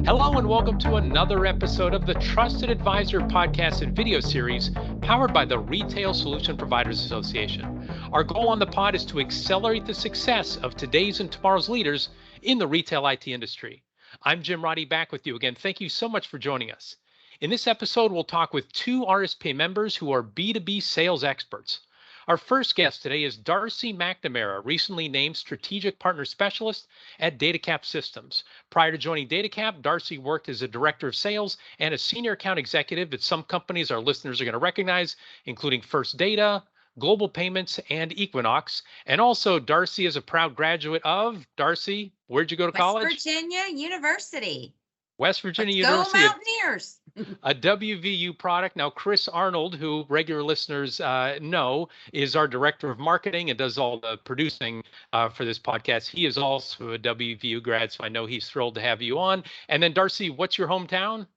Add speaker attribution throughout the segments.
Speaker 1: Hello and welcome to another episode of the Trusted Advisor podcast and video series powered by the Retail Solution Providers Association. Our goal on the pod is to accelerate the success of today's and tomorrow's leaders in the retail IT industry. I'm Jim Roddy, back with you again. Thank you so much for joining us. In this episode, we'll talk with two RSPA members who are B2B sales experts. Our first guest today is Darcie McNamara, recently named Strategic Partner Specialist at Datacap Systems. Prior to joining Datacap, Darcie worked as a Director of Sales and a Senior Account Executive at some companies our listeners are going to recognize, including First Data, Global Payments, and Equinox. And also, Darcie is a proud graduate of, Darcie, where'd you go to college?
Speaker 2: West Virginia University.
Speaker 1: West Virginia
Speaker 2: Let's
Speaker 1: University.
Speaker 2: Go Mountaineers.
Speaker 1: A WVU product. Now, Chris Arnold, who regular listeners know, is our Director of Marketing and does all the producing for this podcast. He is also a WVU grad, so I know he's thrilled to have you on. And then, Darcie, what's your hometown?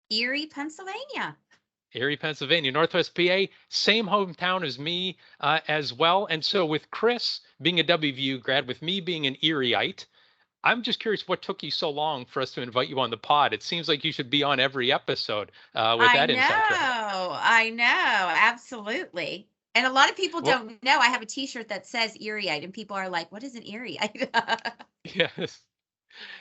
Speaker 2: Erie, Pennsylvania.
Speaker 1: Erie, Pennsylvania, Northwest PA, same hometown as me as well. And so with Chris being a WVU grad, with me being an Erieite, I'm just curious what took you so long for us to invite you on the pod. It seems like you should be on every episode with that insight.
Speaker 2: I know, absolutely. And a lot of people don't know. I have a T-shirt that says Erieite, and people are like, "What is an Erieite?"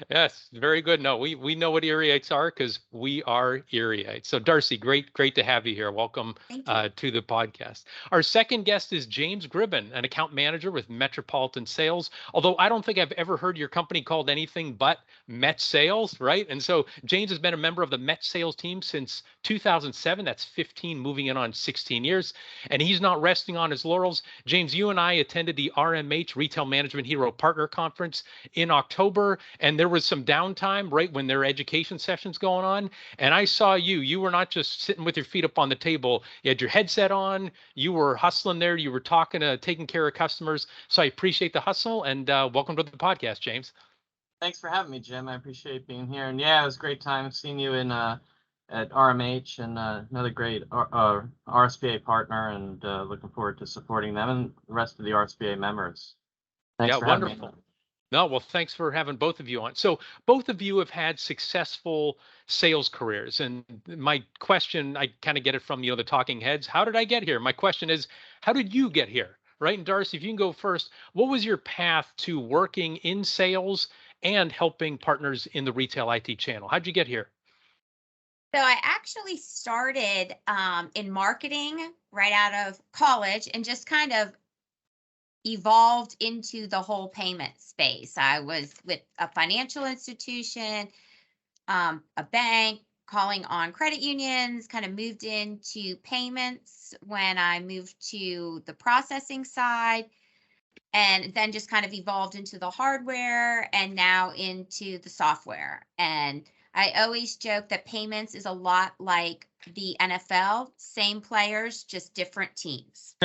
Speaker 1: Yes, very good. No, we know what Erieites are because we are Erieites. So Darcie, great to have you here. Welcome to the podcast. Our second guest is James Gribbin, an account manager with Metropolitan Sales. Although I don't think I've ever heard your company called anything but Met Sales, right? And so James has been a member of the Met Sales team since 2007. That's 15, moving in on 16 years. And he's not resting on his laurels. James, you and I attended the RMH Retail Management Hero Partner Conference in October. And there was some downtime right when their education sessions going on. And I saw you were not just sitting with your feet up on the table. You had your headset on, you were hustling there, you were taking care of customers. So I appreciate the hustle and welcome to the podcast, James.
Speaker 3: Thanks for having me, Jim. I appreciate being here. And yeah, it was a great time seeing you in at RMH and another great RSPA partner, and looking forward to supporting them and the rest of the RSPA members. Thanks for
Speaker 1: wonderful.
Speaker 3: having me.
Speaker 1: No, well, thanks for having both of you on. So both of you have had successful sales careers. And my question, I kind of get it from, the talking heads. How did I get here? My question is, how did you get here? Right. And Darcie, if you can go first, what was your path to working in sales and helping partners in the retail IT channel? How'd you get here?
Speaker 2: So I actually started in marketing right out of college and just kind of evolved into the whole payment space. I was with a financial institution, a bank, calling on credit unions, kind of moved into payments when I moved to the processing side, and then just kind of evolved into the hardware and now into the software. And I always joke that payments is a lot like the NFL, same players, just different teams.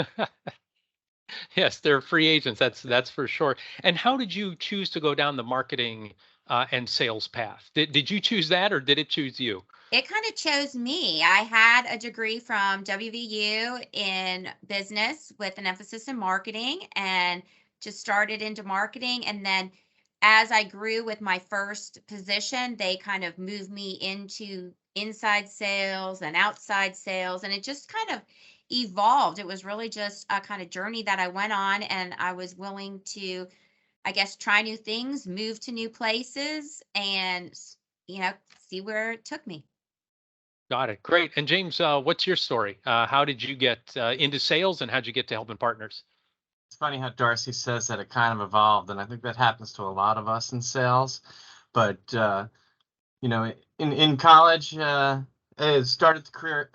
Speaker 1: Yes, they're free agents. That's for sure. And how did you choose to go down the marketing and sales path? Did you choose that, or did it choose you?
Speaker 2: It kind of chose me. I had a degree from WVU in business with an emphasis in marketing, and just started into marketing. And then as I grew with my first position, they kind of moved me into inside sales and outside sales, and it just kind of evolved. It was really just a kind of journey that I went on, and I was willing to, I guess, try new things, move to new places, and see where it took me.
Speaker 1: Got it. Great. And James, what's your story? How did you get into sales, and how'd you get to helping partners?
Speaker 3: It's funny how Darcie says that it kind of evolved, and I think that happens to a lot of us in sales. But in college, it started the career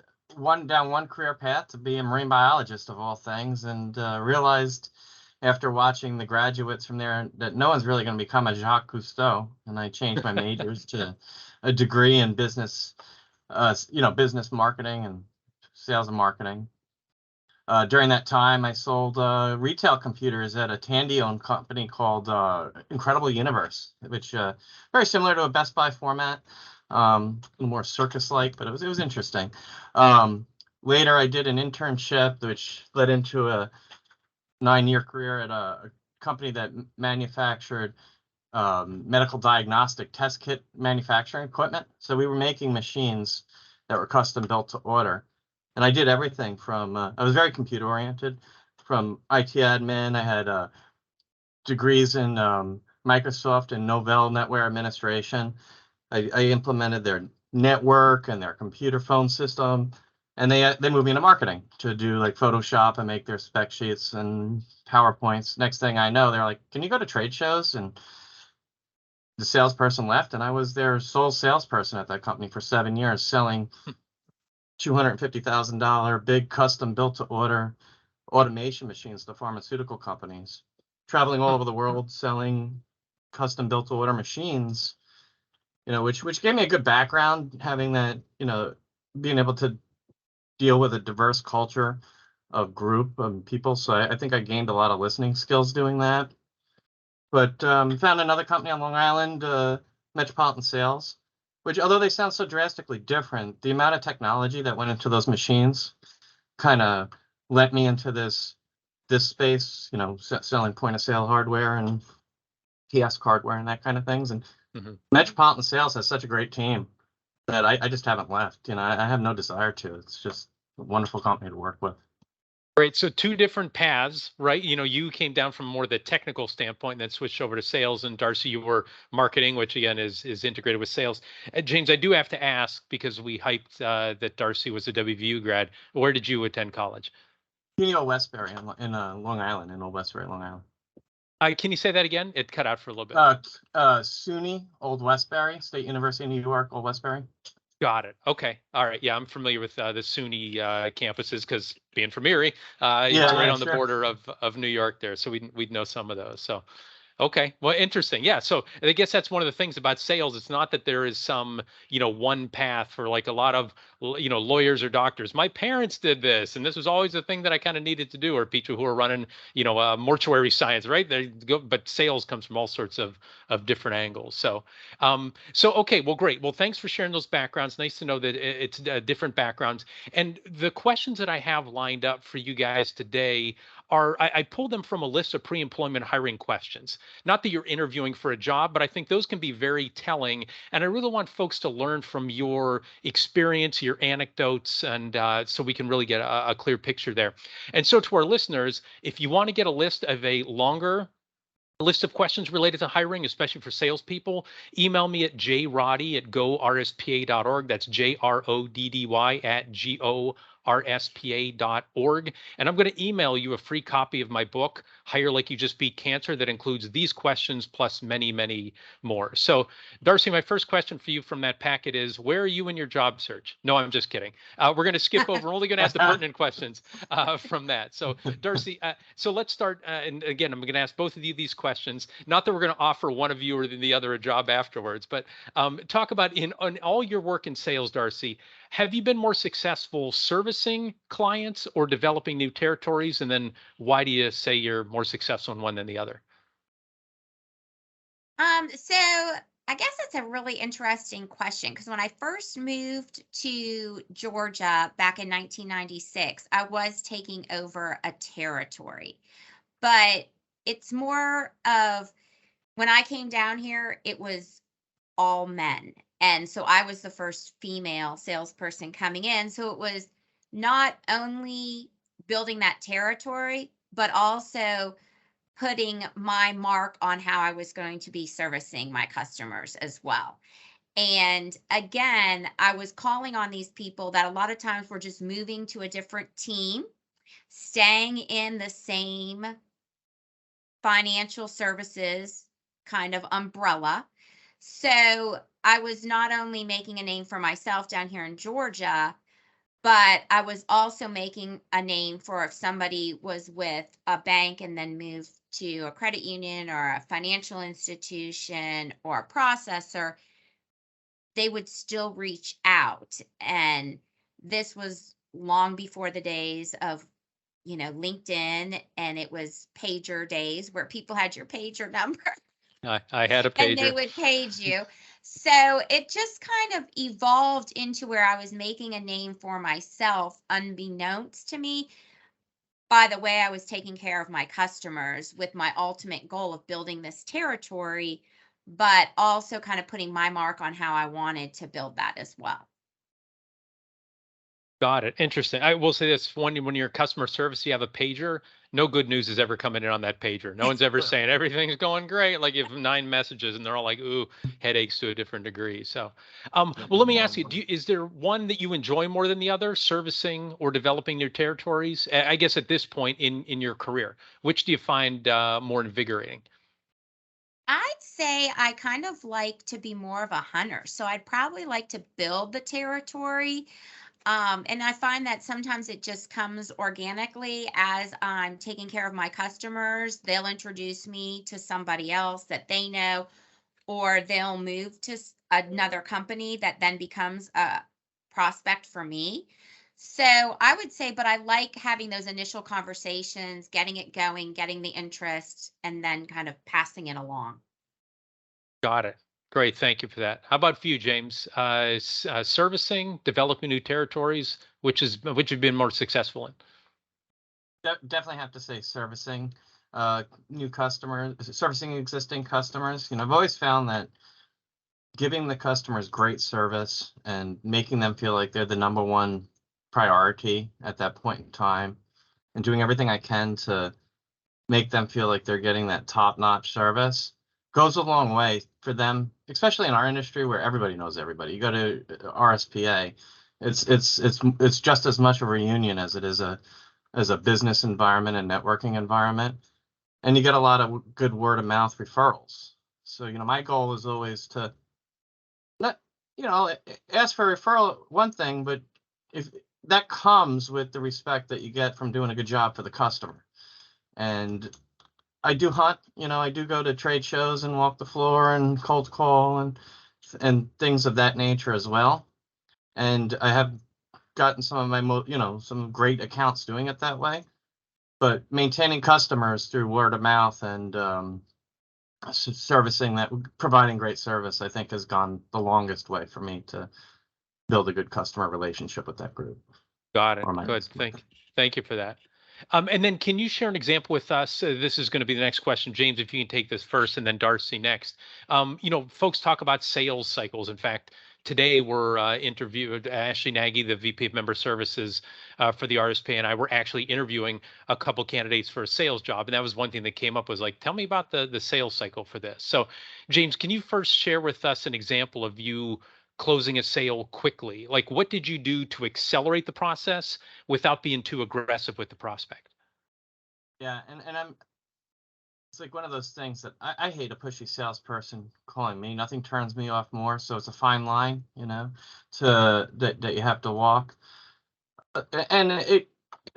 Speaker 3: down one career path to be a marine biologist of all things, and realized after watching the graduates from there that no one's really going to become a Jacques Cousteau, and I changed my majors to a degree in business, business marketing and sales and marketing. During that time, I sold retail computers at a Tandy-owned company called Incredible Universe, which very similar to a Best Buy format. A little more circus-like, but it was interesting. Later, I did an internship, which led into a 9-year career at a company that manufactured medical diagnostic test kit manufacturing equipment. So we were making machines that were custom built to order. And I did everything from, I was very computer oriented, from IT admin. I had degrees in Microsoft and Novell NetWare administration. I implemented their network and their computer phone system. And they moved me into marketing to do like Photoshop and make their spec sheets and PowerPoints. Next thing I know, they're like, can you go to trade shows? And the salesperson left, and I was their sole salesperson at that company for 7 years, selling $250,000 big custom built to order automation machines to pharmaceutical companies, traveling all over the world selling custom built to order machines, which gave me a good background, having that, being able to deal with a diverse culture of group of people. So I think I gained a lot of listening skills doing that. But found another company on Long Island, Metropolitan Sales, which, although they sound so drastically different, the amount of technology that went into those machines kind of let me into this space, selling point of sale hardware and kiosk hardware and that kind of things. And Metropolitan Sales has such a great team that I just haven't left. I have no desire to. It's just a wonderful company to work with.
Speaker 1: Right. So two different paths, right? You came down from more the technical standpoint and then switched over to sales. And Darcie, you were marketing, which again is integrated with sales. James, I do have to ask, because we hyped that Darcie was a WVU grad. Where did you attend college?
Speaker 3: Old Westbury in Long Island, in Old Westbury, Long Island.
Speaker 1: Can you say that again? It cut out for a little bit.
Speaker 3: SUNY, Old Westbury, State University of New York, Old Westbury.
Speaker 1: Got it. Okay. All right. Yeah, I'm familiar with the SUNY campuses because being from Erie, it's right on the border of New York there. So we'd know some of those. So, okay. Well, interesting. Yeah. So I guess that's one of the things about sales. It's not that there is some, one path for like a lot of, lawyers or doctors. My parents did this, and this was always the thing that I kind of needed to do, or people who are running, mortuary science, right? But sales comes from all sorts of different angles. So, okay. Well, great. Well, thanks for sharing those backgrounds. Nice to know that it's different backgrounds. And the questions that I have lined up for you guys today are, I pulled them from a list of pre-employment hiring questions. Not that you're interviewing for a job, but I think those can be very telling. And I really want folks to learn from your experience, your anecdotes, and so we can really get a clear picture there. And so to our listeners, if you want to get a list of a longer list of questions related to hiring, especially for salespeople, email me at jroddy@gorspa.org. That's JRODDY@GORSPA.org. And I'm going to email you a free copy of my book, Hire Like You Just Beat Cancer, that includes these questions plus many, many more. So, Darcie, my first question for you from that packet is, where are you in your job search? No, I'm just kidding. We're going to skip over. We're only going to ask the pertinent questions from that. So, Darcie, so let's start. And again, I'm going to ask both of you these questions. Not that we're going to offer one of you or the other a job afterwards, but talk about in all your work in sales, Darcie, have you been more successful servicing clients or developing new territories? And then why do you say you're more successful in one than the other?
Speaker 2: So I guess that's a really interesting question, because when I first moved to Georgia back in 1996, I was taking over a territory, but it's more of when I came down here, it was all men. And so I was the first female salesperson coming in. So it was not only building that territory, but also putting my mark on how I was going to be servicing my customers as well. And again, I was calling on these people that a lot of times were just moving to a different team, staying in the same financial services kind of umbrella. So I was not only making a name for myself down here in Georgia, but I was also making a name for if somebody was with a bank and then moved to a credit union or a financial institution or a processor, they would still reach out. And this was long before the days of, LinkedIn, and it was pager days where people had your pager number.
Speaker 1: I had a pager.
Speaker 2: And they would page you. So it just kind of evolved into where I was making a name for myself, unbeknownst to me, by the way I was taking care of my customers, with my ultimate goal of building this territory but also kind of putting my mark on how I wanted to build that as well.
Speaker 1: Got it. Interesting. I will say this: when you're customer service, you have a pager. No good news is ever coming in on that pager. No one's ever saying everything's going great. Like you have 9 messages, and they're all like, "Ooh, headaches to a different degree." So, well, let me ask you: is there one that you enjoy more than the other, servicing or developing new territories? I guess at this point in your career, which do you find more invigorating?
Speaker 2: I'd say I kind of like to be more of a hunter. So I'd probably like to build the territory. And I find that sometimes it just comes organically as I'm taking care of my customers. They'll introduce me to somebody else that they know, or they'll move to another company that then becomes a prospect for me. So I would say, but I like having those initial conversations, getting it going, getting the interest, and then kind of passing it along.
Speaker 1: Got it. Great. Thank you for that. How about for you, James? Servicing, developing new territories, which you've been more successful in?
Speaker 3: Definitely have to say servicing new customers, servicing existing customers. I've always found that giving the customers great service and making them feel like they're the number one priority at that point in time, and doing everything I can to make them feel like they're getting that top-notch service goes a long way for them, especially in our industry where everybody knows everybody. You go to RSPA, it's just as much a reunion as it is a business environment and networking environment, and you get a lot of good word of mouth referrals. So my goal is always to not ask for a referral, one thing, but if that comes with the respect that you get from doing a good job for the customer. And I do hunt, I do go to trade shows and walk the floor and cold call and things of that nature as well. And I have gotten some of my some great accounts doing it that way. But maintaining customers through word of mouth and servicing that, providing great service, I think has gone the longest way for me to build a good customer relationship with that group.
Speaker 1: Got it. Good. Thank you for that. And then can you share an example with us? This is going to be the next question. James, if you can take this first and then Darcie next. Folks talk about sales cycles. In fact, today we're interviewed Ashley Nagy, the VP of Member Services for the RSPA, and I were actually interviewing a couple candidates for a sales job. And that was one thing that came up was like, tell me about the sales cycle for this. So James, can you first share with us an example of you closing a sale quickly? Like, what did you do to accelerate the process without being too aggressive with the prospect?
Speaker 3: Yeah, and it's like one of those things that I hate a pushy salesperson calling me. Nothing turns me off more. So it's a fine line, that you have to walk. And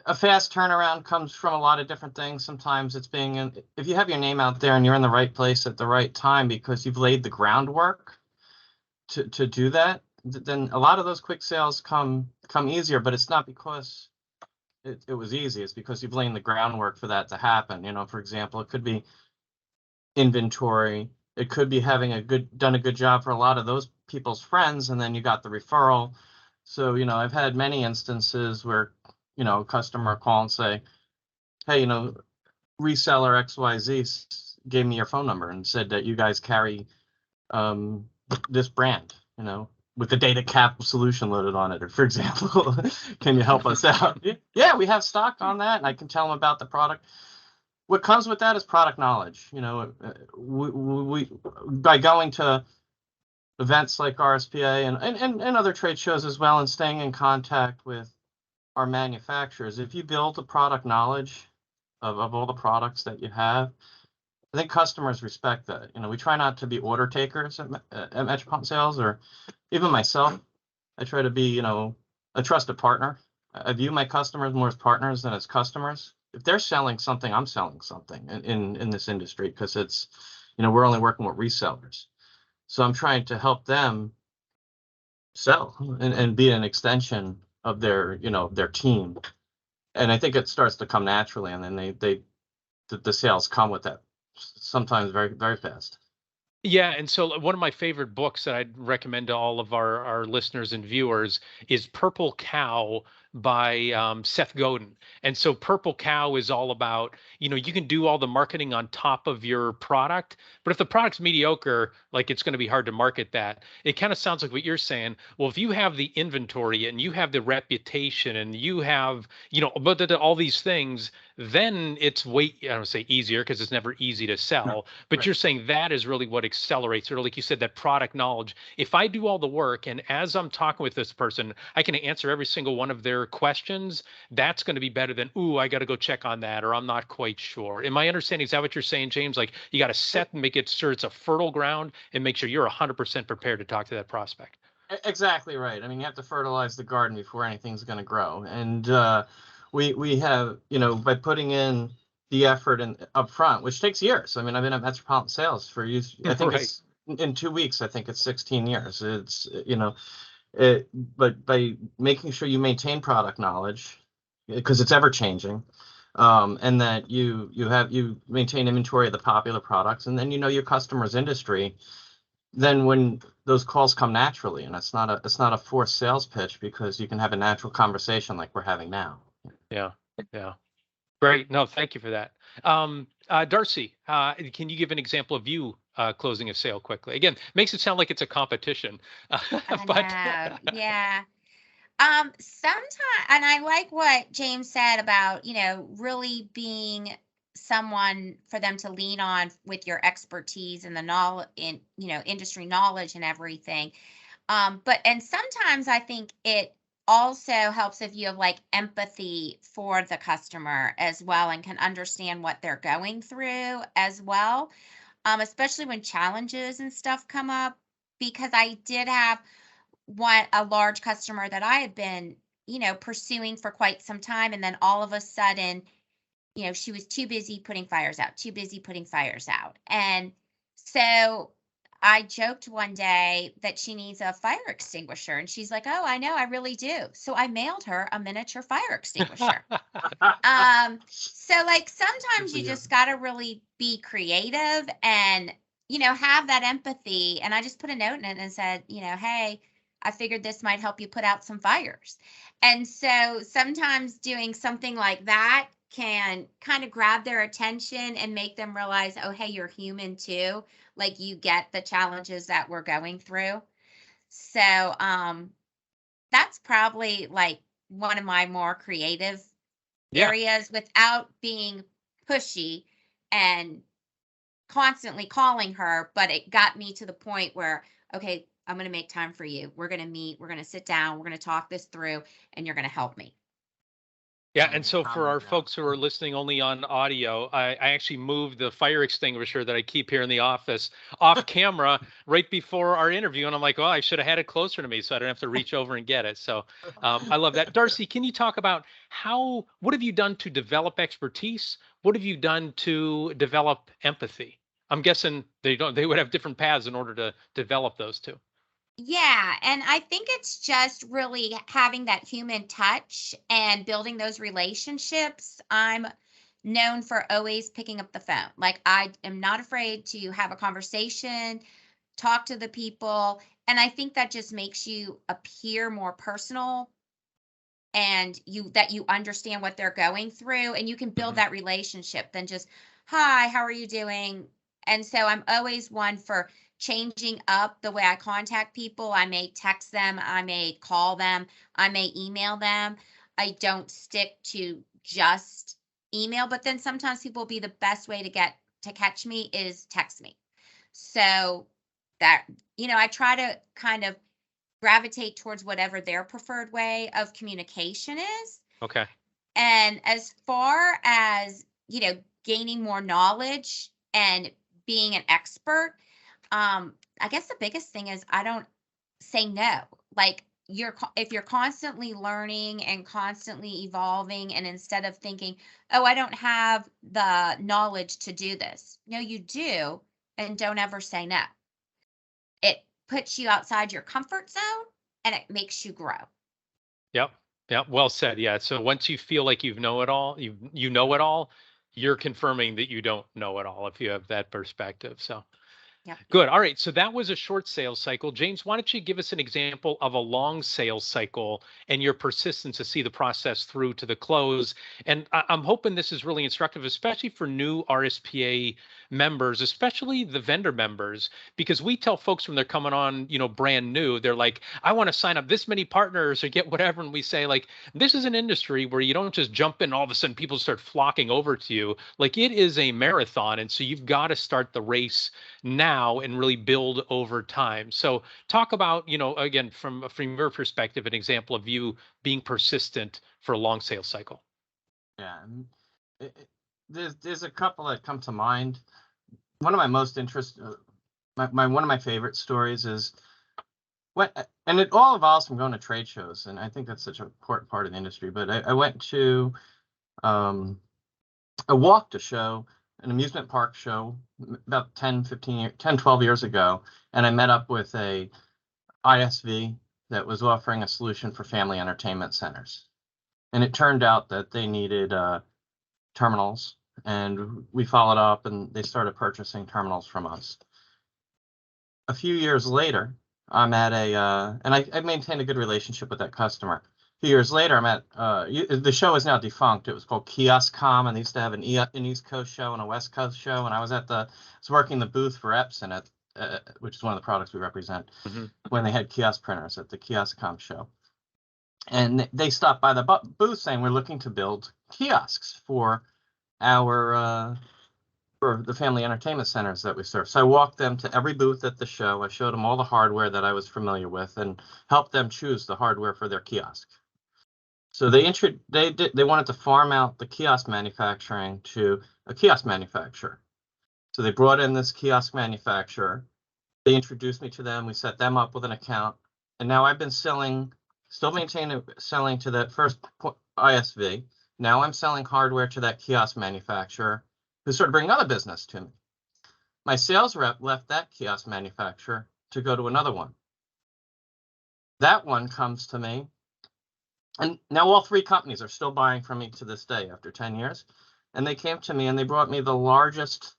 Speaker 3: a fast turnaround comes from a lot of different things. Sometimes it's if you have your name out there and you're in the right place at the right time because you've laid the groundwork to do that, then a lot of those quick sales come easier. But it's not because it was easy. It's because you've laid the groundwork for that to happen. For example, it could be inventory. It could be having done a good job for a lot of those people's friends, and then you got the referral. So I've had many instances where a customer call and say, hey, reseller XYZ gave me your phone number and said that you guys carry this brand, with the Datacap solution loaded on it, or for example, can you help us out? Yeah, we have stock on that, and I can tell them about the product. What comes with that is product knowledge. We by going to events like RSPA and other trade shows as well, and staying in contact with our manufacturers, if you build a product knowledge of all the products that you have, I think customers respect that. We try not to be order takers at Metropolitan Sales, or even myself. I try to be, a trusted partner. I view my customers more as partners than as customers. If they're selling something, I'm selling something in this industry, because it's, we're only working with resellers. So I'm trying to help them sell and be an extension of their team. And I think it starts to come naturally, and then the sales come with that, sometimes very, very fast.
Speaker 1: Yeah, and so one of my favorite books that I'd recommend to all of our listeners and viewers is Purple Cow by Seth Godin. And so Purple Cow is all about, you can do all the marketing on top of your product, but if the product's mediocre, like it's going to be hard to market that. It kind of sounds like what you're saying. Well, if you have the inventory and you have the reputation and you have, all these things, then it's I don't say easier because it's never easy to sell, but
Speaker 3: right.
Speaker 1: you're saying that is really what accelerates, or like you said, that product knowledge. If I do all the work and as I'm talking with this person, I can answer every single one of their questions, that's going to be better than, ooh, I got to go check on that, or I'm not quite sure. Am I understanding, is that what you're saying, James? Like you got to set and make it sure it's a fertile ground and make sure you're 100% prepared to talk to that prospect.
Speaker 3: Exactly right. I mean, you have to fertilize the garden before anything's going to grow. And we have, by putting in the effort and up front, which takes years. I mean, I've been at Metropolitan Sales for years. I think it's in 2 weeks. I think it's 16 years. It's but by making sure you maintain product knowledge, because it's ever changing, and that you maintain inventory of the popular products, and then your customer's industry. Then when those calls come naturally, and it's not a forced sales pitch, because you can have a natural conversation like we're having now.
Speaker 1: Yeah. Great. No, thank you for that. Darcie, can you give an example of you closing a sale quickly? Again, makes it sound like it's a competition.
Speaker 2: I know. Yeah. Sometimes, and I like what James said about, really being someone for them to lean on with your expertise and the knowledge in, industry knowledge and everything. And sometimes I think it also helps if you have like empathy for the customer as well and can understand what they're going through as well. Especially when challenges and stuff come up, because I did have a large customer that I had been, pursuing for quite some time. And then all of a sudden, she was too busy putting fires out. And so I joked one day that she needs a fire extinguisher. And she's like, oh, I know, I really do. So I mailed her a miniature fire extinguisher. So like sometimes you just got to really be creative and, have that empathy. And I just put a note in it and said, hey, I figured this might help you put out some fires. And so sometimes doing something like that can kind of grab their attention and make them realize, oh, hey, you're human too. Like you get the challenges that we're going through. So that's probably like one of my more creative areas without being pushy and constantly calling her. But it got me to the point where, okay, I'm going to make time for you. We're going to meet. We're going to sit down. We're going to talk this through, and you're going to help me.
Speaker 1: Yeah, and so for our folks who are listening only on audio, I actually moved the fire extinguisher that I keep here in the office off camera right before our interview, and I'm like, oh, I should have had it closer to me so I don't have to reach over and get it. So I love that. Darcie, can you talk about what have you done to develop expertise? What have you done to develop empathy? I'm guessing they would have different paths in order to develop those two.
Speaker 2: Yeah, and I think it's just really having that human touch and building those relationships. I'm known for always picking up the phone. Like I am not afraid to have a conversation, talk to the people, and I think that just makes you appear more personal and you understand what they're going through, and you can build that relationship than just, hi, how are you doing? And so I'm always one for changing up the way I contact people. I may text them, I may call them, I may email them. I don't stick to just email, but then sometimes people will be the best way to catch me is text me. So that, I try to kind of gravitate towards whatever their preferred way of communication is.
Speaker 1: Okay.
Speaker 2: And as far as, gaining more knowledge and being an expert, I guess the biggest thing is I don't say no. Like if you're constantly learning and constantly evolving, and instead of thinking, oh, I don't have the knowledge to do this. No, you do. And don't ever say no. It puts you outside your comfort zone and it makes you grow.
Speaker 1: Yep. Well said. Yeah. So once you feel like you know it all, you're confirming that you don't know it all if you have that perspective. So
Speaker 2: Yep.
Speaker 1: Good. All right. So that was a short sales cycle. James, why don't you give us an example of a long sales cycle and your persistence to see the process through to the close? And I'm hoping this is really instructive, especially for new RSPA members, especially the vendor members, because we tell folks when they're coming on, brand new, they're like, I want to sign up this many partners or get whatever. And we say, like, this is an industry where you don't just jump in, all of a sudden people start flocking over to you. Like, it is a marathon. And so you've got to start the race now and really build over time. So talk about, again, from your perspective, an example of you being persistent for a long sales cycle.
Speaker 3: Yeah, there's a couple that come to mind. One of my most one of my favorite stories is and it all evolves from going to trade shows, and I think that's such an important part of the industry. But I went to I walked a show, an amusement park show, about 10, 12 years ago, and I met up with a ISV that was offering a solution for family entertainment centers. And it turned out that they needed terminals, and we followed up, and they started purchasing terminals from us. A few years later, I'm at and I maintained a good relationship with that customer. A few years later, I'm at, the show is now defunct. It was called KioskCom, and they used to have an East Coast show and a West Coast show, and I was working the booth for Epson, which is one of the products we represent, when they had kiosk printers at the KioskCom show. And they stopped by the booth saying, we're looking to build kiosks for for the family entertainment centers that we serve. So I walked them to every booth at the show. I showed them all the hardware that I was familiar with and helped them choose the hardware for their kiosk. So they wanted to farm out the kiosk manufacturing to a kiosk manufacturer. So they brought in this kiosk manufacturer. They introduced me to them. We set them up with an account. And now I've been selling to that first ISV. Now I'm selling hardware to that kiosk manufacturer who started bringing other business to me. My sales rep left that kiosk manufacturer to go to another one. That one comes to me. And now all three companies are still buying from me to this day after 10 years. And they came to me and they brought me the largest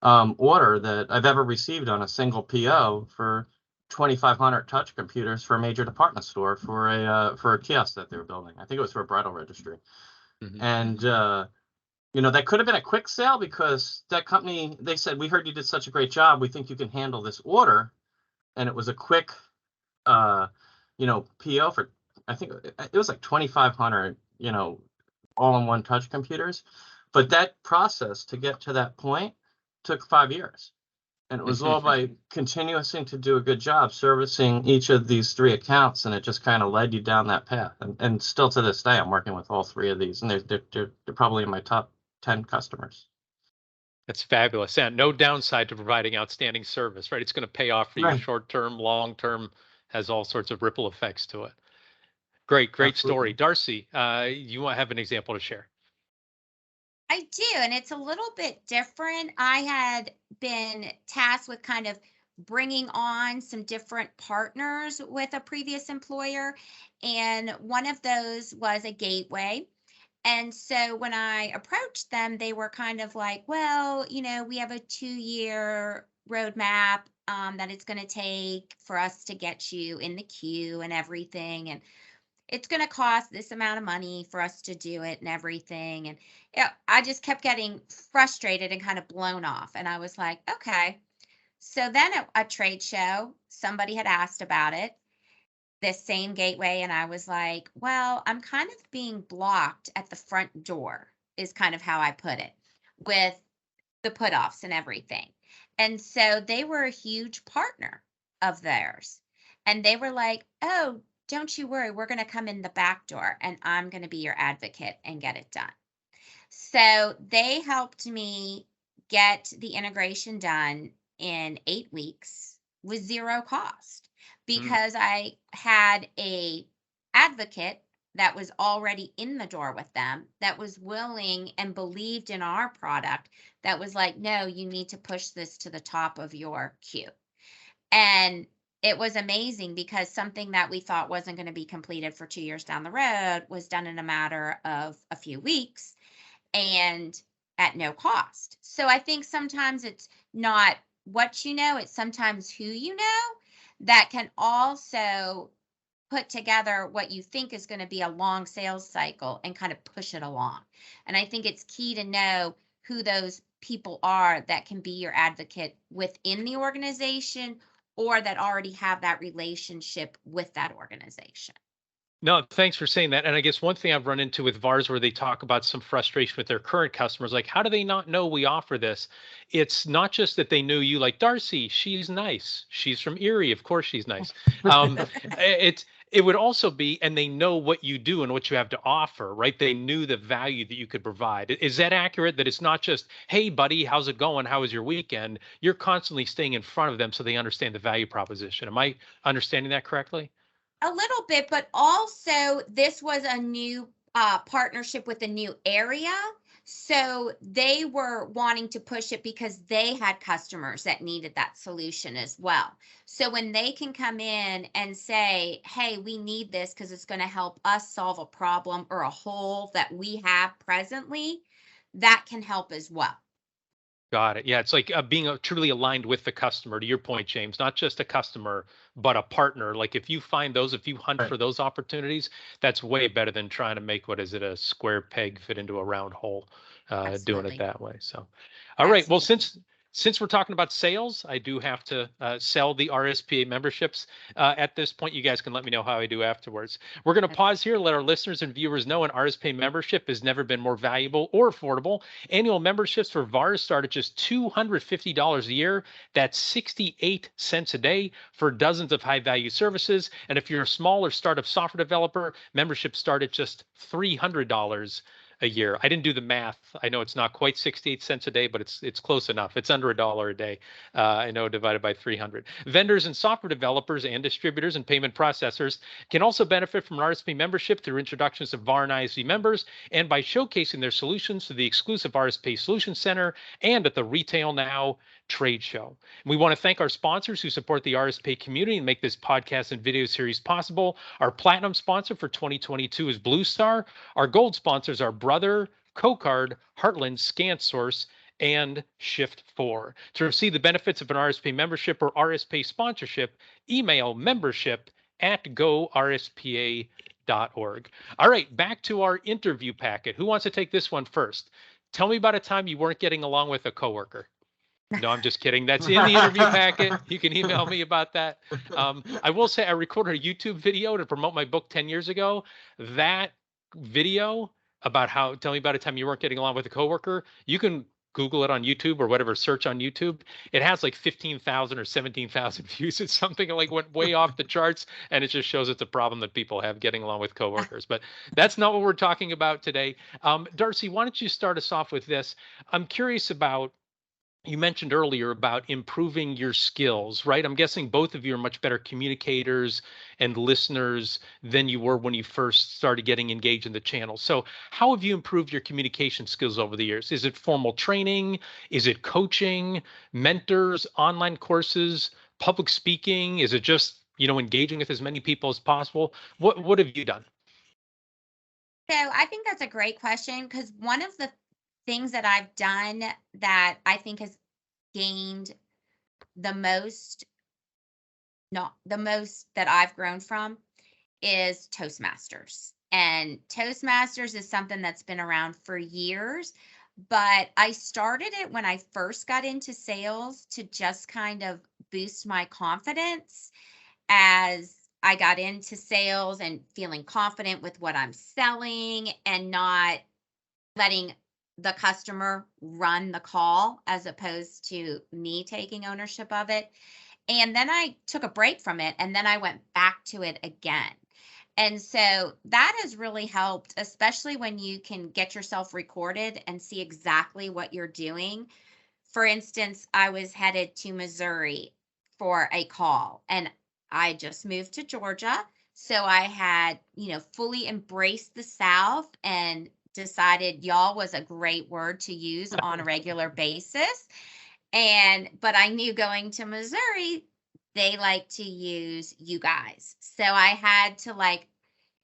Speaker 3: order that I've ever received on a single PO for 2,500 touch computers for a major department store for a kiosk that they were building. I think it was for a bridal registry. And that could have been a quick sale because that company, they said, we heard you did such a great job. We think you can handle this order. And it was a quick PO for, I think it was like 2,500 all-in-one touch computers. But that process to get to that point took 5 years. And it was all by continuing to do a good job servicing each of these three accounts, and it just kind of led you down that path. And still to this day, I'm working with all three of these, and they're probably in my top 10 customers.
Speaker 1: That's fabulous. And no downside to providing outstanding service, right? It's going to pay off for you short term, long term, has all sorts of ripple effects to it. Great story. Darcie, you want to have an example to share?
Speaker 2: I do, and it's a little bit different. I had been tasked with kind of bringing on some different partners with a previous employer, and one of those was a gateway. And so when I approached them, they were kind of like, well, we have a 2-year roadmap that it's going to take for us to get you in the queue and everything. And it's going to cost this amount of money for us to do it and everything. And I just kept getting frustrated and kind of blown off. And I was like, okay. So then at a trade show, somebody had asked about it, this same gateway. And I was like, well, I'm kind of being blocked at the front door is kind of how I put it, with the put-offs and everything. And so they were a huge partner of theirs. And they were like, oh, don't you worry, we're going to come in the back door and I'm going to be your advocate and get it done. So they helped me get the integration done in 8 weeks with zero cost because I had a advocate that was already in the door with them, that was willing and believed in our product, that was like, no, you need to push this to the top of your queue. And it was amazing because something that we thought wasn't going to be completed for 2 years down the road was done in a matter of a few weeks and at no cost. So I think sometimes it's not what you know, it's sometimes who you know that can also put together what you think is going to be a long sales cycle and kind of push it along. And I think it's key to know who those people are that can be your advocate within the organization or that already have that relationship with that organization.
Speaker 1: No, thanks for saying that. And I guess one thing I've run into with VARs where they talk about some frustration with their current customers, like, how do they not know we offer this? It's not just that they knew you, like Darcie, she's nice. She's from Erie. Of course she's nice. It would also be, and they know what you do and what you have to offer, right? They knew the value that you could provide. Is that accurate? That it's not just, hey, buddy, how's it going? How was your weekend? You're constantly staying in front of them so they understand the value proposition. Am I understanding that correctly?
Speaker 2: A little bit, but also this was a new partnership with a new area. So they were wanting to push it because they had customers that needed that solution as well. So when they can come in and say, hey, we need this because it's going to help us solve a problem or a hole that we have presently, that can help as well.
Speaker 1: Got it. Yeah, it's like being truly aligned with the customer. To your point, James, not just a customer, but a partner. Like if you find those, if you hunt for those opportunities, that's way better than trying to make, what is it, a square peg fit into a round hole, doing it that way. So, all right. Well, since we're talking about sales, I do have to sell the RSPA memberships. At this point, you guys can let me know how I do afterwards. We're going to pause here, let our listeners and viewers know an RSPA membership has never been more valuable or affordable. Annual memberships for VARs start at just $250 a year. That's 68 cents a day for dozens of high-value services. And if you're a small or startup software developer, memberships start at just $300 a year. I didn't do the math. I know it's not quite 68 cents a day, but it's close enough. It's under $1 a day. I know, divided by 300. Vendors and software developers and distributors and payment processors can also benefit from an RSP membership through introductions of VAR and ISV members and by showcasing their solutions to the exclusive RSP Solutions Center and at the Retail Now trade show. We want to thank our sponsors who support the RSP community and make this podcast and video series possible. Our platinum sponsor for 2022 is Blue Star. Our gold sponsors are Brother, CoCard, Heartland, ScanSource, and Shift4. To receive the benefits of an RSP membership or RSP sponsorship, email membership@gorspa.org. All right, back to our interview packet. Who wants to take this one first? Tell me about a time you weren't getting along with a coworker. No, I'm just kidding. That's in the interview packet. You can email me about that. I will say I recorded a YouTube video to promote my book 10 years ago. That video about tell me about a time you weren't getting along with a coworker, you can Google it on YouTube or whatever, search on YouTube. It has like 15,000 or 17,000 views. It's something like went way off the charts, and it just shows it's a problem that people have getting along with coworkers. But that's not what we're talking about today. Darcie, why don't you start us off with this? I'm curious about, you mentioned earlier about improving your skills, right? I'm guessing both of you are much better communicators and listeners than you were when you first started getting engaged in the channel. So how have you improved your communication skills over the years? Is it formal training? Is it coaching, mentors, online courses, public speaking? Is it just, engaging with as many people as possible? What have you done?
Speaker 2: So I think that's a great question, because one of the things that I've done that I think has gained the most that I've grown from is Toastmasters. And Toastmasters is something that's been around for years, but I started it when I first got into sales to just kind of boost my confidence as I got into sales and feeling confident with what I'm selling and not letting the customer run the call as opposed to me taking ownership of it. And then I took a break from it, and then I went back to it again. And so that has really helped, especially when you can get yourself recorded and see exactly what you're doing. For instance, I was headed to Missouri for a call, and I just moved to Georgia. So I had, fully embraced the South and decided y'all was a great word to use on a regular basis. But I knew going to Missouri, they like to use you guys. So I had to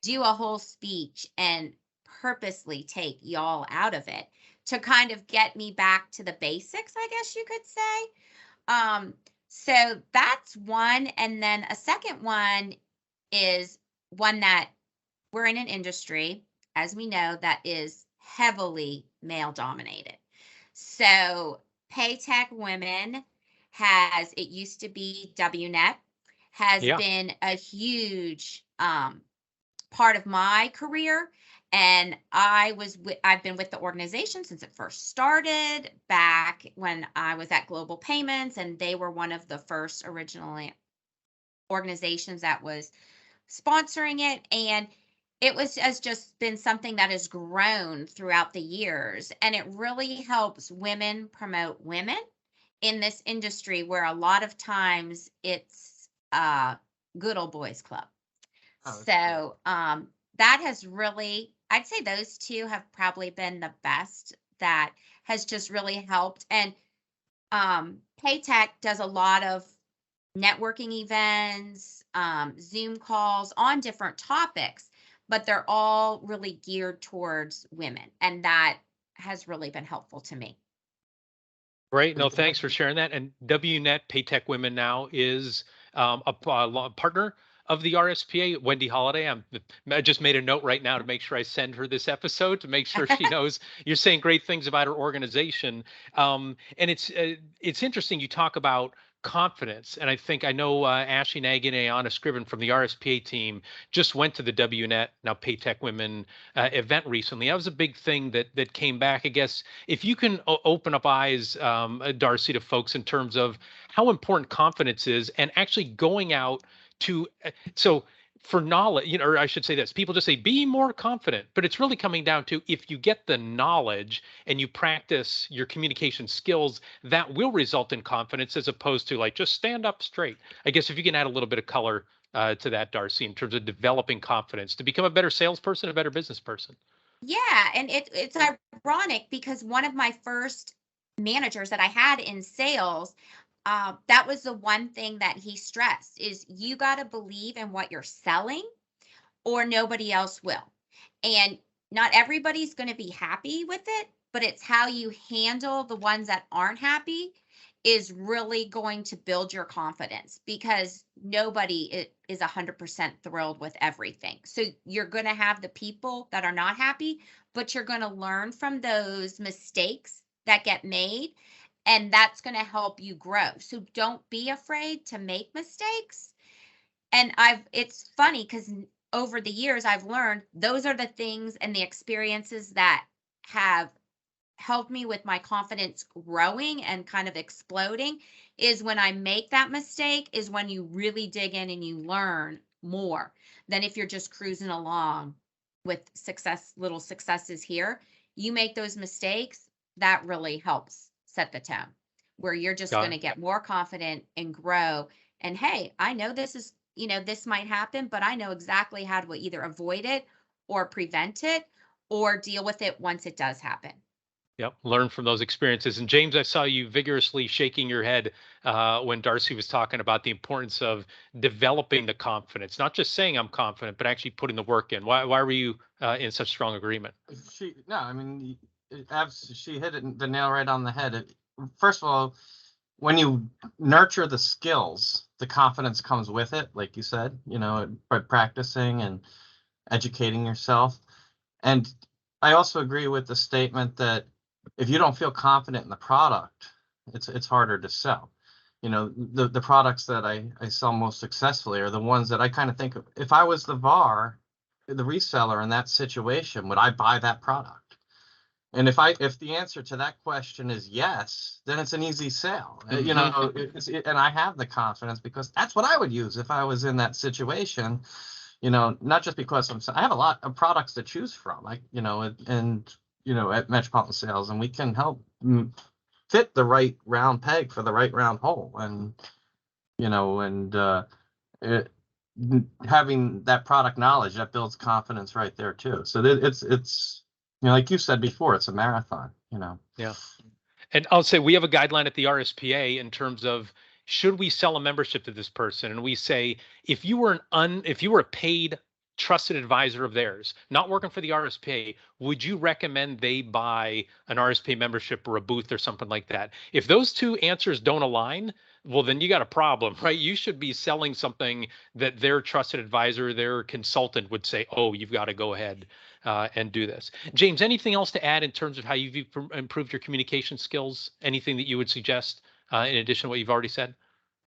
Speaker 2: do a whole speech and purposely take y'all out of it to kind of get me back to the basics, I guess you could say. So that's one. And then a second one is one that we're in an industry, as we know, that is heavily male dominated. So Paytech Women it used to be WNet, has
Speaker 1: Yeah.
Speaker 2: been a huge part of my career. And I've been with the organization since it first started back when I was at Global Payments, and they were one of the first originally organizations that was sponsoring it. And has just been something that has grown throughout the years. And it really helps women promote women in this industry where a lot of times it's a good old boys club.
Speaker 3: Oh,
Speaker 2: So that has really, I'd say those two have probably been the best that has just really helped. And Paytech does a lot of networking events, Zoom calls on different topics, but they're all really geared towards women. And that has really been helpful to me.
Speaker 1: Great. No, thanks for sharing that. And WNet Paytech Women now is a partner of the RSPA. Wendy Holiday, I just made a note right now to make sure I send her this episode to make sure she knows you're saying great things about her organization. And it's interesting you talk about confidence. And I know Ashley Nagy and Ayana Scriven from the RSPA team just went to the WNet, now Paytech Women event recently. That was a big thing that came back. I guess if you can open up eyes, Darcie, to folks in terms of how important confidence is and actually going out to, so for knowledge, or I should say this, people just say, be more confident, but it's really coming down to, if you get the knowledge and you practice your communication skills, that will result in confidence, as opposed to like, just stand up straight. I guess if you can add a little bit of color to that, Darcie, in terms of developing confidence to become a better salesperson, a better business person.
Speaker 2: Yeah. And it's ironic because one of my first managers that I had in sales, that was the one thing that he stressed is you got to believe in what you're selling or nobody else will. And not everybody's going to be happy with it, but it's how you handle the ones that aren't happy is really going to build your confidence, because nobody is 100% thrilled with everything. So you're going to have the people that are not happy, but you're going to learn from those mistakes that get made. And that's going to help you grow. So don't be afraid to make mistakes. And it's funny because over the years, I've learned those are the things and the experiences that have helped me with my confidence growing and kind of exploding, is when I make that mistake is when you really dig in and you learn more than if you're just cruising along with little successes here. You make those mistakes, that really helps set the tone, where you're just going to get more confident and grow. And hey, I know this might happen, but I know exactly how to either avoid it or prevent it or deal with it once it does happen.
Speaker 1: Yep. Learn from those experiences. And James, I saw you vigorously shaking your head when Darcie was talking about the importance of developing the confidence, not just saying I'm confident, but actually putting the work in. Why were you in such strong agreement?
Speaker 3: She hit the nail right on the head. First of all, when you nurture the skills, the confidence comes with it, like you said, by practicing and educating yourself. And I also agree with the statement that if you don't feel confident in the product, it's harder to sell. The products that I sell most successfully are the ones that I kind of think of, if I was the VAR, the reseller in that situation, would I buy that product? And if the answer to that question is yes, then it's an easy sale.
Speaker 1: Mm-hmm.
Speaker 3: And I have the confidence because that's what I would use if I was in that situation. Not just because I have a lot of products to choose from, at Metropolitan Sales, and we can help fit the right round peg for the right round hole. And, having that product knowledge, that builds confidence right there too. So it's like you said before, it's a marathon,
Speaker 1: Yeah. And I'll say we have a guideline at the RSPA in terms of, should we sell a membership to this person? And we say, if you were a paid trusted advisor of theirs, not working for the RSPA, would you recommend they buy an RSPA membership or a booth or something like that? If those two answers don't align, well, then you got a problem, right? You should be selling something that their trusted advisor, their consultant would say, oh, you've got to go ahead and do this. James, anything else to add in terms of how you've improved your communication skills? Anything that you would suggest in addition to what you've already said?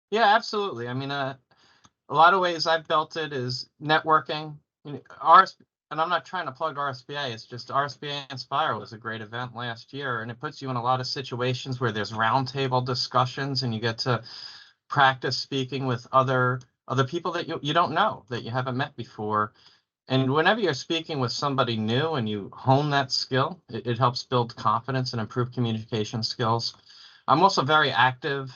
Speaker 3: Yeah, absolutely. I mean, a lot of ways I've built it is networking. And I'm not trying to plug RSPA. It's just RSPA Inspire was a great event last year, and it puts you in a lot of situations where there's roundtable discussions, and you get to practice speaking with other people that you don't know, that you haven't met before. And whenever you're speaking with somebody new and you hone that skill, it helps build confidence and improve communication skills. I'm also very active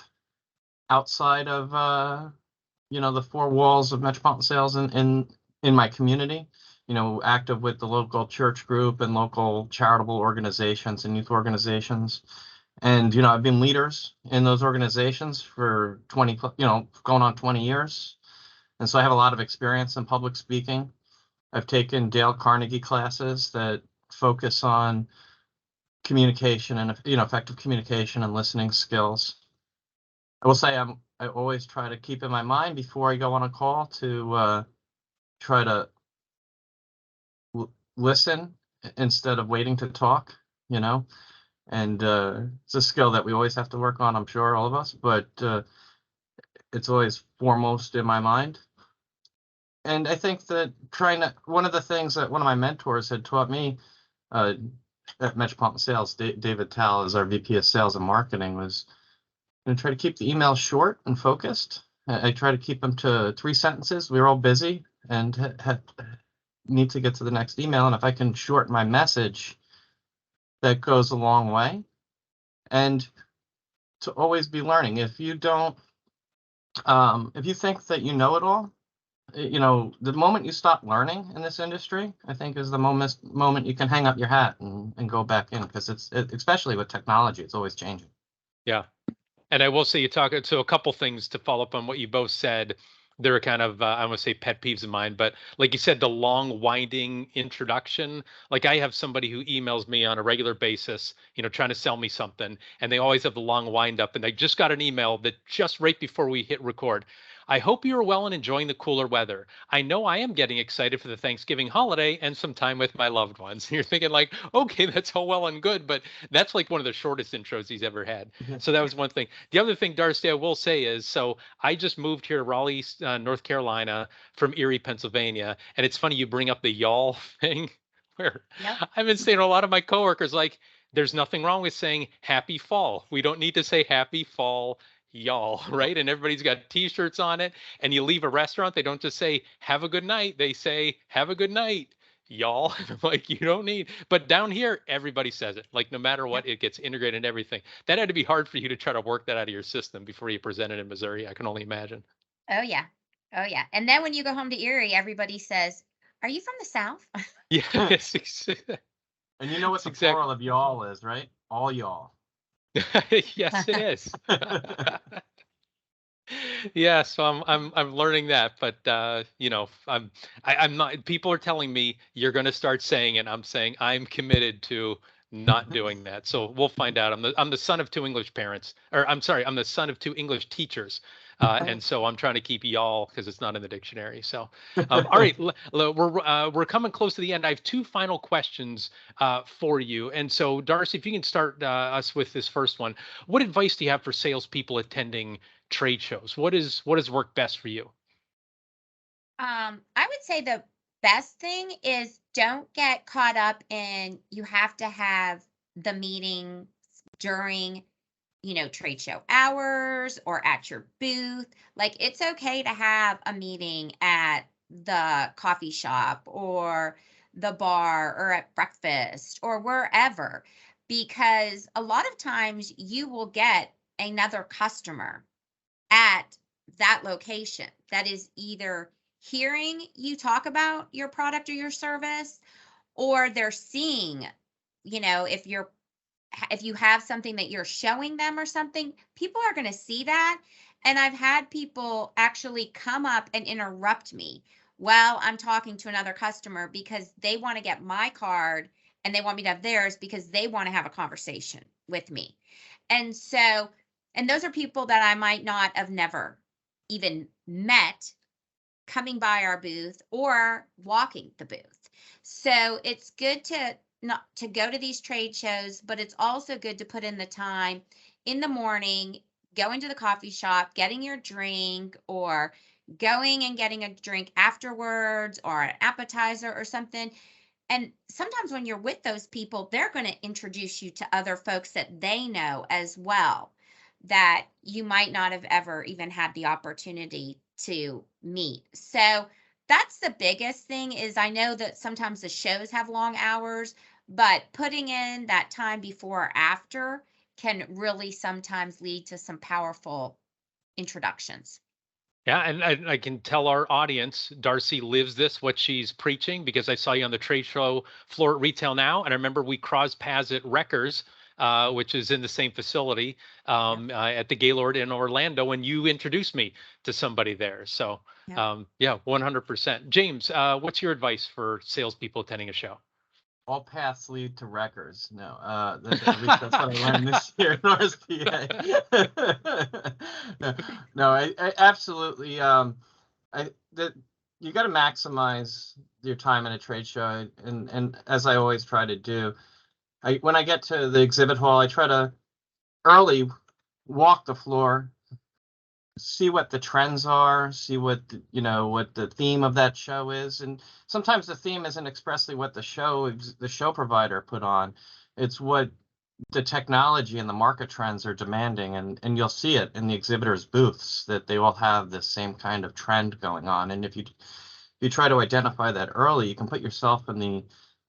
Speaker 3: outside of the four walls of Metropolitan Sales in my community. Active with the local church group and local charitable organizations and youth organizations. And, I've been leaders in those organizations for 20, going on 20 years. And so I have a lot of experience in public speaking. I've taken Dale Carnegie classes that focus on communication and, effective communication and listening skills. I will say I always try to keep in my mind before I go on a call to try to listen instead of waiting to talk, and it's a skill that we always have to work on, I'm sure, all of us, but it's always foremost in my mind. And I think that one of the things that one of my mentors had taught me at Metropolitan Sales, David Tal, is our VP of Sales and Marketing, was try to keep the emails short and focused. I try to keep them to 3 sentences. We're all busy and need to get to the next email. And if I can shorten my message, that goes a long way. And to always be learning. If you don't, if you think that you know it all, the moment you stop learning in this industry, I think is the moment you can hang up your hat and go back in, because it's especially with technology, it's always changing.
Speaker 1: Yeah. And I will say, you talk to a couple things to follow up on what you both said. There are kind of, I want to say pet peeves of mine, but like you said, the long winding introduction. Like I have somebody who emails me on a regular basis, trying to sell me something, and they always have the long wind up. And I just got an email that just right before we hit record, I hope you are well and enjoying the cooler weather. I know I am getting excited for the Thanksgiving holiday and some time with my loved ones. And you're thinking like, okay, that's all well and good, but that's like one of the shortest intros he's ever had. So that was one thing. The other thing, Darcie, I will say is, so I just moved here to Raleigh, North Carolina from Erie, Pennsylvania. And it's funny you bring up the y'all thing, where I've been saying to a lot of my coworkers, like, there's nothing wrong with saying happy fall. We don't need to say happy fall, y'all, right? And everybody's got t-shirts on it. And you leave a restaurant, they don't just say have a good night, they say have a good night, y'all. Like, you don't need, but down here everybody says it, like no matter what, it gets integrated in everything. That had to be hard for you to try to work that out of your system before you present it in Missouri, I can only imagine.
Speaker 2: Oh yeah. And then when you go home to Erie, everybody says, are you from the South?
Speaker 1: Yes.
Speaker 3: And you know what the plural of y'all is, right? All y'all.
Speaker 1: Yes, it is. Yeah, so I'm learning that, but I'm not. People are telling me you're going to start saying it. I'm saying I'm committed to not doing that. So we'll find out. I'm the son of 2 English parents, or I'm sorry, I'm the son of 2 English teachers. And so I'm trying to keep y'all because it's not in the dictionary. So, all right, we're coming close to the end. I have 2 final questions for you. And so, Darcie, if you can start us with this first one, what advice do you have for salespeople attending trade shows? What has worked best for you?
Speaker 2: I would say the best thing is don't get caught up in you have to have the meeting during trade show hours or at your booth. Like, it's okay to have a meeting at the coffee shop or the bar or at breakfast or wherever, because a lot of times you will get another customer at that location that is either hearing you talk about your product or your service, or they're seeing, if you have something that you're showing them or something, people are going to see that. And I've had people actually come up and interrupt me well, I'm talking to another customer because they want to get my card and they want me to have theirs because they want to have a conversation with me. And so, and those are people that I might not have never even met coming by our booth or walking the booth. So it's good to not to go to these trade shows, but it's also good to put in the time in the morning, going to the coffee shop, getting your drink, or going and getting a drink afterwards or an appetizer or something. And sometimes when you're with those people, they're going to introduce you to other folks that they know as well that you might not have ever even had the opportunity to meet. So that's the biggest thing is I know that sometimes the shows have long hours, but putting in that time before or after can really sometimes lead to some powerful introductions.
Speaker 1: Yeah, and I can tell our audience, Darcie lives this, what she's preaching, because I saw you on the trade show floor at Retail Now, and I remember we crossed paths at Wreckers, which is in the same facility at the Gaylord in Orlando, and you introduced me to somebody there. So, yeah, 100%. James, what's your advice for salespeople attending a show?
Speaker 3: All paths lead to Wreckers. No, at least that's what I learned this year in RSPA. No, I absolutely. You got to maximize your time at a trade show, and as I always try to do, when I get to the exhibit hall, I try to early walk the floor, see what the trends are, see what what the theme of that show is, and sometimes the theme isn't expressly what the show provider put on. It's what the technology and the market trends are demanding, and you'll see it in the exhibitors' booths that they all have the same kind of trend going on. And if you try to identify that early, you can put yourself in the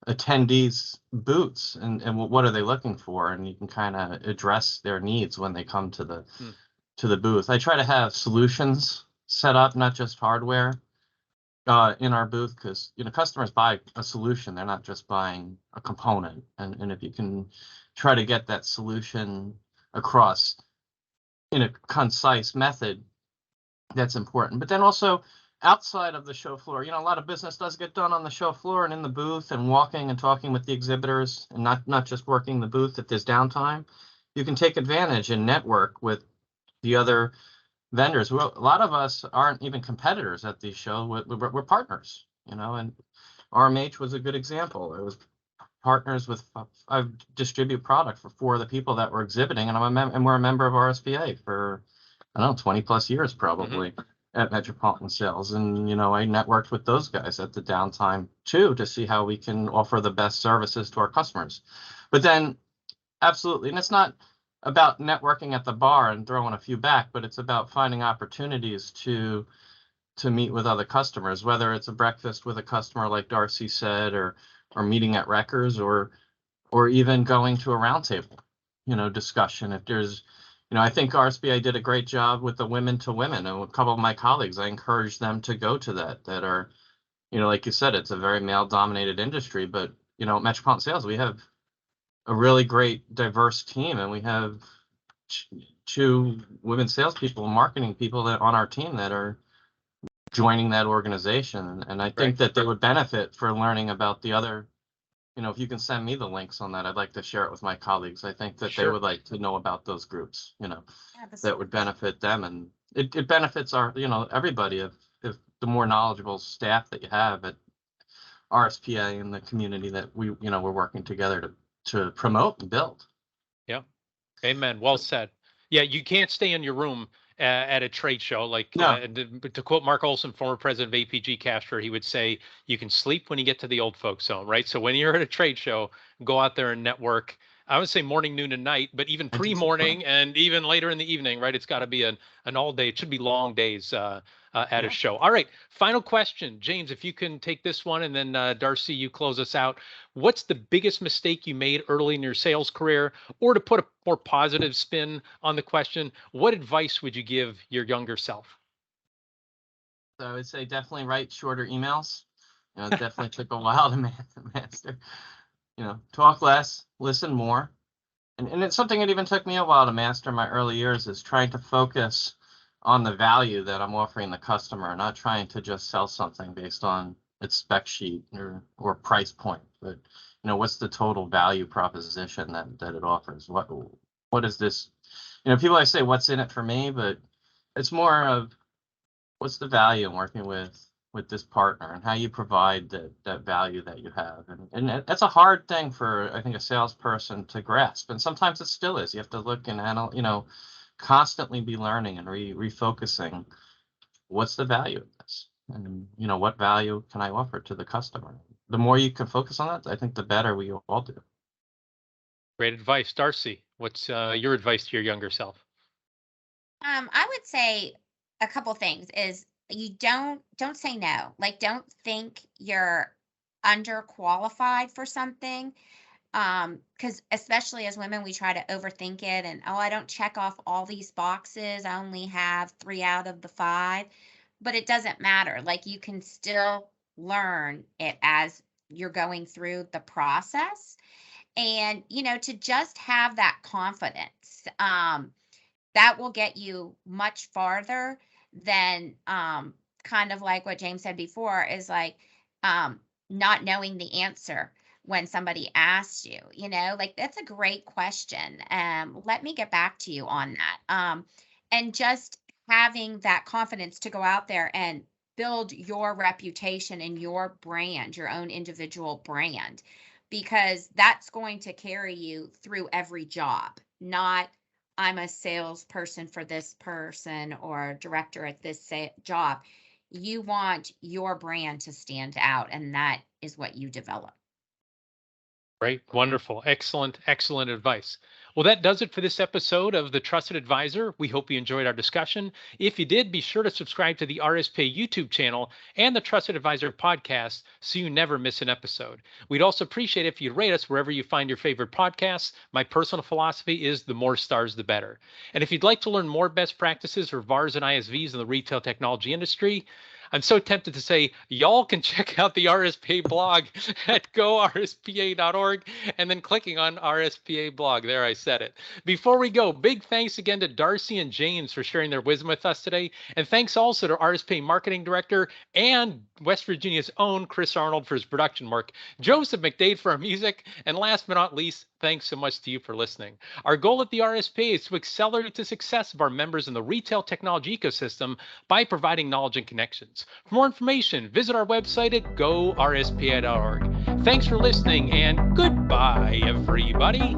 Speaker 3: attendees' boots and what are they looking for, and you can kind of address their needs when they come to the booth. I try to have solutions set up, not just hardware, in our booth, because customers buy a solution; they're not just buying a component. And if you can try to get that solution across in a concise method, that's important. But then also outside of the show floor, a lot of business does get done on the show floor and in the booth and walking and talking with the exhibitors, and not just working the booth. If there's downtime, you can take advantage and network with the other vendors. Well, a lot of us aren't even competitors at these shows. We're partners, and RMH was a good example. It was partners with, I distribute product for 4 of the people that were exhibiting, and we're a member of RSPA for, I don't know, 20 plus years probably at Metropolitan Sales. And, I networked with those guys at the downtime too, to see how we can offer the best services to our customers. But then absolutely, and it's not about networking at the bar and throwing a few back, but it's about finding opportunities to meet with other customers, whether it's a breakfast with a customer like Darcie said, or meeting at Wreckers, or even going to a roundtable, discussion. If there's, I think RSPA did a great job with the women to women, and a couple of my colleagues, I encourage them to go to that are, like you said, it's a very male dominated industry, but at Metropolitan Sales, we have a really great diverse team, and we have 2 women salespeople and marketing people that on our team that are joining that organization. And I think that they would benefit for learning about the other, if you can send me the links on that, I'd like to share it with my colleagues. I think that they would like to know about those groups, that would benefit them. And it benefits our, everybody if the more knowledgeable staff that you have at RSPA and the community that we're working together to promote and build.
Speaker 1: Yeah. Amen. Well said. Yeah, you can't stay in your room at a trade show. Like to quote Mark Olson, former president of APG Caster, he would say, you can sleep when you get to the old folks home, right? So when you're at a trade show, go out there and network. I would say morning, noon, and night, but even pre-morning and even later in the evening, right? It's got to be an all day. It should be long days at a show. All right. Final question, James, if you can take this one, and then Darcie, you close us out. What's the biggest mistake you made early in your sales career? Or to put a more positive spin on the question, what advice would you give your younger self?
Speaker 3: So I would say definitely write shorter emails. It definitely took a while to master. Talk less, listen more. And it's something that even took me a while to master in my early years, is trying to focus on the value that I'm offering the customer, not trying to just sell something based on its spec sheet or price point, but what's the total value proposition that it offers? What is this? People always say, what's in it for me? But it's more of what's the value in working with this partner and how you provide that value that you have. And that's a hard thing for, I think, a salesperson to grasp. And sometimes it still is. You have to look and constantly be learning and refocusing. What's the value of this? And, what value can I offer to the customer? The more you can focus on that, I think the better we all do.
Speaker 1: Great advice. Darcie, what's your advice to your younger self?
Speaker 2: I would say a couple things is you don't say no. Like, don't think you're underqualified for something. Because especially as women, we try to overthink it and, oh, I don't check off all these boxes. I only have 3 out of the 5, but it doesn't matter. Like, you can still learn it as you're going through the process. And, to just have that confidence, that will get you much farther than kind of like what James said before is like not knowing the answer when somebody asks you, like, that's a great question. Let me get back to you on that. And just having that confidence to go out there and build your reputation and your brand, your own individual brand, because that's going to carry you through every job, not I'm a salesperson for this person or director at this job. You want your brand to stand out, and that is what you develop.
Speaker 1: Great. Wonderful. Excellent advice. Well, that does it for this episode of The Trusted Advisor. We hope you enjoyed our discussion. If you did, be sure to subscribe to the RSPA YouTube channel and the Trusted Advisor podcast so you never miss an episode. We'd also appreciate it if you rate us wherever you find your favorite podcasts. My personal philosophy is the more stars, the better. And if you'd like to learn more best practices for VARs and ISVs in the retail technology industry, I'm so tempted to say y'all can check out the RSPA blog at gorspa.org and then clicking on RSPA blog. There, I said it. Before we go, big thanks again to Darcie and James for sharing their wisdom with us today. And thanks also to RSPA Marketing Director and West Virginia's own Chris Arnold for his production work, Joseph McDade for our music, and last but not least, thanks so much to you for listening. Our goal at the RSPA is to accelerate the success of our members in the retail technology ecosystem by providing knowledge and connections. For more information, visit our website at gorspa.org. Thanks for listening, and goodbye, everybody.